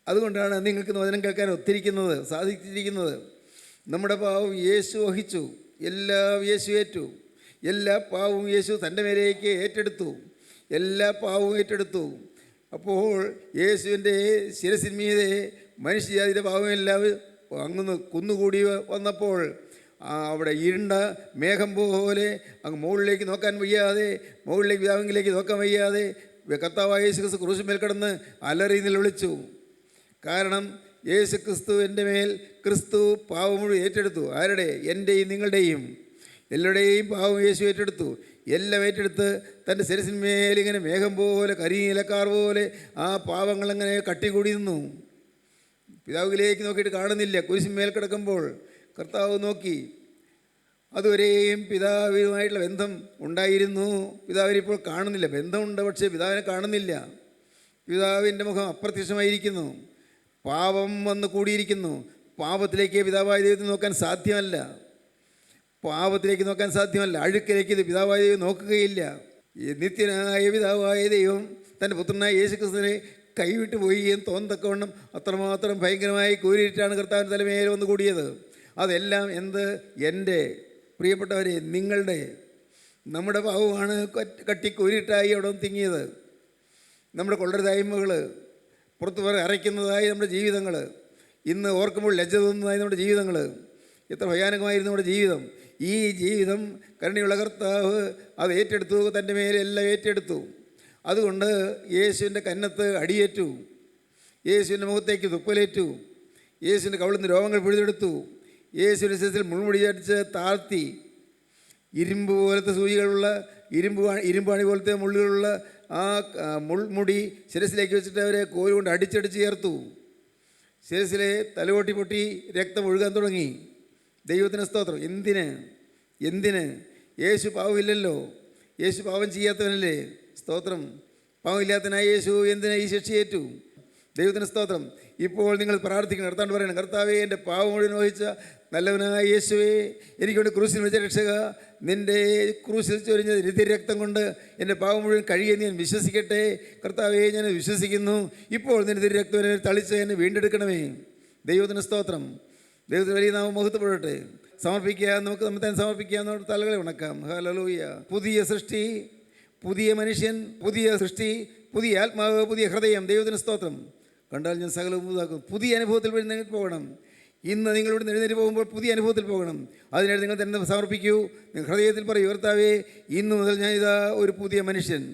അതുകൊണ്ടാണ് നിങ്ങൾക്ക് വചനം കേൾക്കാൻ ഒത്തിരിക്കുന്നത്, സാധിച്ചിരിക്കുന്നത്. നമ്മുടെ പാവം യേശു വഹിച്ചു, എല്ലാം യേശു ഏറ്റു. എല്ലാ പാവവും യേശു തൻ്റെ മേലേക്ക് ഏറ്റെടുത്തു, എല്ലാ പാവവും ഏറ്റെടുത്തു. അപ്പോൾ യേശുവിൻ്റെ ശിരസിന്മീതെ മനുഷ്യജാതിയുടെ പാവമെല്ലാം അങ്ങ് കുന്നുകൂടി വന്നപ്പോൾ അവിടെ ഇരുണ്ട മേഘം പോലെ അങ്ങ് മുകളിലേക്ക് നോക്കാൻ വയ്യാതെ, മുകളിലേക്ക് പിതാവിലേക്ക് നോക്കാൻ വയ്യാതെ കർത്താവായ യേശു ക്രിസ്തു ക്രൂശിന്മേൽ കിടന്ന് അലറി നിലവിളിച്ചു. കാരണം യേശു ക്രിസ്തുവിൻ്റെ മേൽ ക്രിസ്തു പാവം മുഴുവൻ ഏറ്റെടുത്തു. ആരുടെ? എൻ്റെയും നിങ്ങളുടെയും എല്ലാവരുടെയും പാവം യേശു ഏറ്റെടുത്തു. എല്ലാം ഏറ്റെടുത്ത് തൻ്റെ ശിരസിന്മേലിങ്ങനെ മേഘം പോലെ, കരിയിലക്കാർ പോലെ ആ പാവങ്ങളങ്ങനെ കട്ടികൂടി നിന്നു. പിതാവിലേക്ക് നോക്കിയിട്ട് കാണുന്നില്ല. കുരിശിന്മേൽ കിടക്കുമ്പോൾ കർത്താവ് നോക്കി, അതുവരെയും പിതാവിനുമായിട്ടുള്ള ബന്ധം ഉണ്ടായിരുന്നു. പിതാവിനെ ഇപ്പോൾ കാണുന്നില്ല. ബന്ധമുണ്ട്, പക്ഷേ പിതാവിനെ കാണുന്നില്ല. പിതാവിൻ്റെ മുഖം അപ്രത്യക്ഷമായിരിക്കുന്നു. പാപം വന്ന് കൂടിയിരിക്കുന്നു. പാപത്തിലേക്ക് പിതാവായ ദൈവത്തിന് നോക്കാൻ സാധ്യമല്ല. പാപത്തിലേക്ക് നോക്കാൻ സാധ്യമല്ല. അഴുക്കിലേക്ക് ഇത് പിതാവായ ദൈവം നോക്കുകയില്ല. ഈ നിത്യനായ പിതാവായ ദൈവം തൻ്റെ പുത്രനായ യേശുക്രിസ്തുവിനെ കൈവിട്ട് പോയി എന്ന് തോന്നത്തക്കവണ്ണം അത്രമാത്രം ഭയങ്കരമായി കൂരിയിട്ടാണ് കർത്താവിൻ്റെ തലമേൽ വന്ന് കൂടിയത്. അതെല്ലാം എന്ത്? എൻ്റെ പ്രിയപ്പെട്ടവരെ, നമ്മുടെ പാവമാണ് കട്ടിക്കൂരിട്ടായി അവിടെ തിങ്ങിയത്. നമ്മുടെ കൊള്ളരുതായ്മകൾ പുറത്തു അരയ്ക്കുന്നതായി നമ്മുടെ ജീവിതങ്ങൾ, ഇന്ന് ഓർക്കുമ്പോൾ ലജ്ജ തോന്നുന്നതായി നമ്മുടെ ജീവിതങ്ങൾ, എത്ര ഭയാനകമായിരുന്നു നമ്മുടെ ജീവിതം. ഈ ജീവിതം കരുണയുള്ള കർത്താവ് അത് ഏറ്റെടുത്തു, തൻ്റെ മേലെല്ലാം ഏറ്റെടുത്തു. അതുകൊണ്ട് യേശുവിൻ്റെ കന്നത്ത് അടിയേറ്റു, യേശുവിൻ്റെ മുഖത്തേക്ക് തുപ്പലേറ്റു, യേശുവിൻ്റെ കവിളുന്ന് രോഗങ്ങൾ പിഴുതെടുത്തു, യേശുവിൻ്റെ ശിരസിൽ മുൾമുടി അടിച്ച് താഴ്ത്തി, ഇരുമ്പ് പോലത്തെ സൂചികളുള്ള ഇരുമ്പാണി പോലത്തെ മുള്ളുകളുള്ള ആ മുൾമുടി ശിരസിലേക്ക് വെച്ചിട്ട് അവരെ കോല് കൊണ്ട് അടിച്ചടിച്ച് ചേർത്തു. ശിരസിലെ തലകൊട്ടി പൊട്ടി രക്തം ഒഴുകാൻ തുടങ്ങി. ദൈവത്തിന് സ്തോത്രം. എന്തിന്? യേശു പാവമില്ലല്ലോ, യേശു പാവം ചെയ്യാത്തവനല്ലേ? സ്തോത്രം. പാവമില്ലാത്തനായ യേശു എന്തിനാ ഈ ശിക്ഷയേറ്റു? ദൈവത്തിന് സ്തോത്രം. ഇപ്പോൾ നിങ്ങൾ പ്രാർത്ഥിക്കണം. കർത്താവ് പറയണം, കർത്താവേ, എൻ്റെ പാവം മുഴുവൻ വഹിച്ച നല്ലവനായ യേശുവേ, എനിക്കൊണ്ട് ക്രൂശിൽ വെച്ച രക്ഷക, നിൻ്റെ ക്രൂശിൽ ചൊരിഞ്ഞ രക്തം കൊണ്ട് എൻ്റെ പാവം മുഴുവൻ കഴിയുമെന്ന് ഞാൻ വിശ്വസിക്കട്ടെ. കർത്താവേ, ഞാൻ വിശ്വസിക്കുന്നു. ഇപ്പോൾ നിൻ്റെ രക്തം എന്നെ തളിച്ച് എന്നെ വീണ്ടെടുക്കണമേ. ദൈവത്തിന് സ്തോത്രം. ദൈവത്തിന് വലിയ നാമം മഹത്വപ്പെടട്ടെ. സമർപ്പിക്കുക, നമുക്ക് നമ്മൾ തന്നെ സമർപ്പിക്കുക, നമ്മുടെ തലകളെ ഉണക്കാം. ഹല്ലേലൂയ. പുതിയ സൃഷ്ടി, പുതിയ മനുഷ്യൻ, പുതിയ സൃഷ്ടി, പുതിയ ആത്മാവ്, പുതിയ ഹൃദയം. ദൈവത്തിന് സ്തോത്രം. കണ്ടാൽ ഞാൻ സകലവും പുതുതാക്കും. പുതിയ അനുഭവത്തിൽ എഴുന്നേറ്റ് പോകണം. ഇന്ന് നിങ്ങളിവിടെ എഴുന്നേറ്റ് പോകുമ്പോൾ പുതിയ അനുഭവത്തിൽ പോകണം. അതിനായിട്ട് നിങ്ങൾ തന്നെ സമർപ്പിക്കൂ. നിങ്ങൾ ഹൃദയത്തിൽ പറയൂ, കർത്താവേ, ഇന്നു മുതൽ ഞാനിതാ ഒരു പുതിയ മനുഷ്യൻ,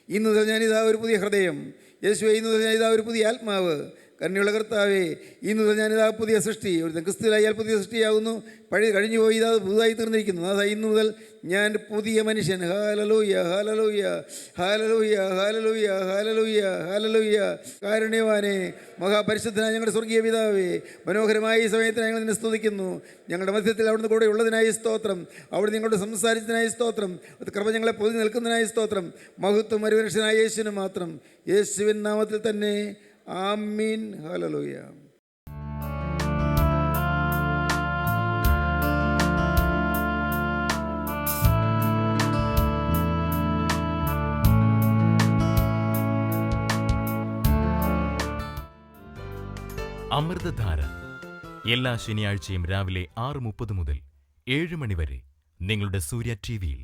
ഇന്നു മുതൽ ഞാനിതാ ഒരു പുതിയ ഹൃദയം. യേശുവേ, ഇന്നു മുതൽ ഞാനിതാ ഒരു പുതിയ ആത്മാവ്. കരുണയുള്ള കർത്താവേ, ഇന്നു മുതൽ ഞാനിതാ പുതിയ സൃഷ്ടി. ഒരു ക്രിസ്തുവിലായാൽ പുതിയ സൃഷ്ടിയാകുന്നു. പഴയ കഴിഞ്ഞു പോയി, ഇതാ പുതുതായി തീർന്നിരിക്കുന്നു. അതാ ഇന്നു മുതൽ ഞാൻ പുതിയ മനുഷ്യൻ. ഹല്ലേലൂയ, ഹല്ലേലൂയ, ഹല്ലേലൂയ, ഹല്ലേലൂയ, ഹല്ലേലൂയ, ഹല്ലേലൂയ. കാരുണ്യവാനേ, മഹാപരിശുദ്ധനായ ഞങ്ങളുടെ സ്വർഗീയ പിതാവേ, മനോഹരമായ ഈ സമയത്ത് ഞങ്ങൾ നിന്നെ സ്തുതിക്കുന്നു. ഞങ്ങളുടെ മധ്യത്തിൽ അവിടുന്ന് കൂടെ ഉള്ളതിനായി സ്തോത്രം. അവിടുന്ന് ഞങ്ങളോട് സംസാരിച്ചതിനായി സ്തോത്രം. കൃപ ഞങ്ങളെ പൊതി നിൽക്കുന്നതിനായി സ്തോത്രം. മഹത്വം മരുമനുഷ്യനായ യേശുവിന് മാത്രം. യേശുവിൻ നാമത്തിൽ തന്നെ. ആമീൻ. ഹല്ലേലൂയ. അമൃതധാര എല്ലാ ശനിയാഴ്ചയും രാവിലെ 6:30 മുതൽ 7 മണി വരെ നിങ്ങളുടെ സൂര്യ TV-യിൽ.